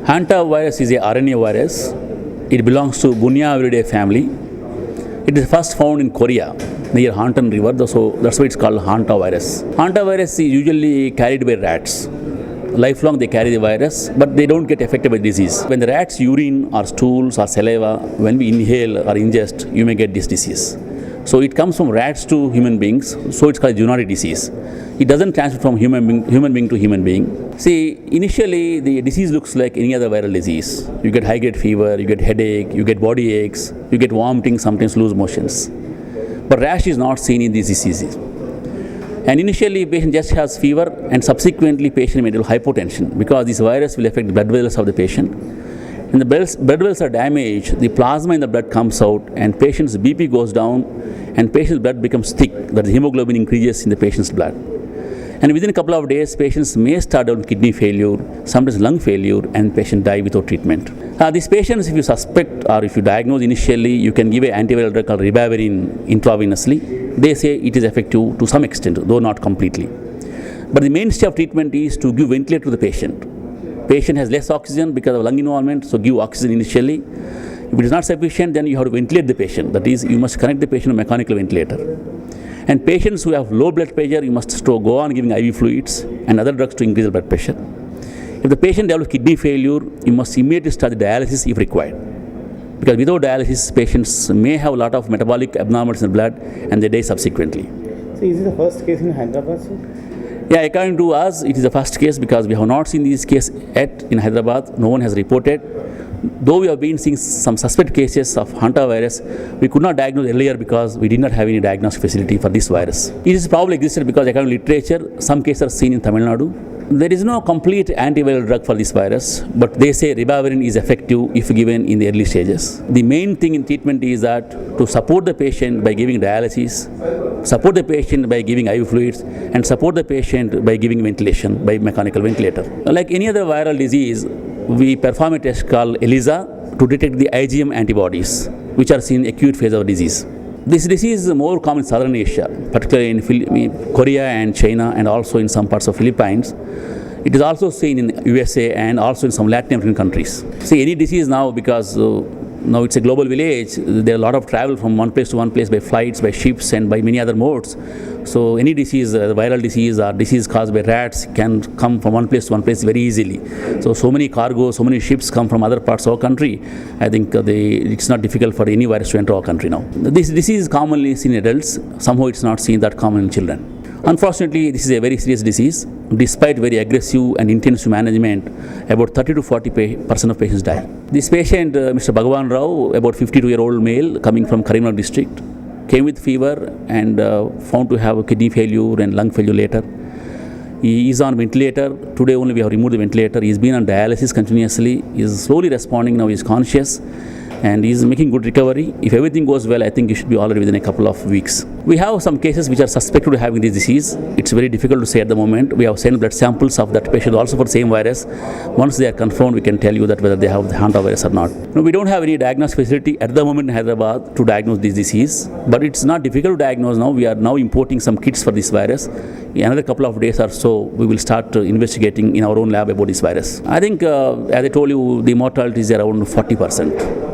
Hantavirus is a RNA virus. It belongs to Bunyaviridae family. It is first found in Korea near Hantan River, so that's why it's called hantavirus. Hantavirus is usually carried by rats. Lifelong they carry the virus, but they don't get affected by disease. When the rat's urine or stools or saliva, when we inhale or ingest, you may get this disease. So it comes from rats to human beings, so it's called zoonotic disease. It doesn't transmit from human being to human being. See, initially the disease looks like any other viral disease. You get high-grade fever, you get headache, you get body aches, you get vomiting, sometimes loose motions. But rash is not seen in these diseases. And initially, patient just has fever, and subsequently patient may develop hypotension because this virus will affect the blood vessels of the patient. When the blood vessels are damaged, the plasma in the blood comes out, and patient's BP goes down, and patient's blood becomes thick, that the hemoglobin increases in the patient's blood. And within a couple of days, patients may start on kidney failure, sometimes lung failure, and patient die without treatment. These patients, if you suspect or if you diagnose initially, you can give an antiviral drug called ribavirin intravenously. They say it is effective to some extent, though not completely. But the mainstay of treatment is to give ventilator to the patient. Patient has less oxygen because of lung involvement, so give oxygen initially. If it is not sufficient, then you have to ventilate the patient. That is, you must connect the patient to a mechanical ventilator. And patients who have low blood pressure, you must go on giving IV fluids and other drugs to increase the blood pressure. If the patient develops kidney failure, you must immediately start the dialysis if required. Because without dialysis, patients may have a lot of metabolic abnormalities in the blood and they die subsequently. So is it the first case in Hyderabad, sir? Yeah, according to us, it is the first case because we have not seen this case yet in Hyderabad. No one has reported. Though we have been seeing some suspect cases of hantavirus, we could not diagnose earlier because we did not have any diagnostic facility for this virus. It is probably existed because according to literature, some cases are seen in Tamil Nadu. There is no complete antiviral drug for this virus, but they say ribavirin is effective if given in the early stages. The main thing in treatment is that to support the patient by giving dialysis, support the patient by giving IV fluids, and support the patient by giving ventilation by mechanical ventilator. Like any other viral disease, we perform a test called ELISA to detect the IgM antibodies, which are seen in acute phase of disease. This disease is more common in Southern Asia, particularly in Korea and China, and also in some parts of Philippines. It is also seen in USA and also in some Latin American countries. See, any disease now, because now it's a global village, there are a lot of travel from one place to one place by flights, by ships, and by many other modes. So any disease, viral disease or disease caused by rats can come from one place to one place very easily. So many cargo, so many ships come from other parts of our country. I think it's not difficult for any virus to enter our country now. This disease is commonly seen in adults. Somehow it's not seen that common in children. Unfortunately, this is a very serious disease. Despite very aggressive and intensive management, about 30 to 40% of patients die. This patient, Mr. Bhagavan Rao, about 52-year-old male coming from Karimnagar district, came with fever and found to have a kidney failure and lung failure later. He is on ventilator. Today only we have removed the ventilator. He has been on dialysis continuously. He is slowly responding. Now he is conscious and he is making good recovery. If everything goes well, I think he should be already within a couple of weeks. We have some cases which are suspected of having this disease. It's very difficult to say at the moment. We have sent blood samples of that patient also for the same virus. Once they are confirmed, we can tell you that whether they have the hantavirus or not. No, we don't have any diagnostic facility at the moment in Hyderabad to diagnose this disease, but it's not difficult to diagnose now. We are now importing some kits for this virus. In another couple of days or so, we will start investigating in our own lab about this virus. I think, as I told you, the mortality is around 40%.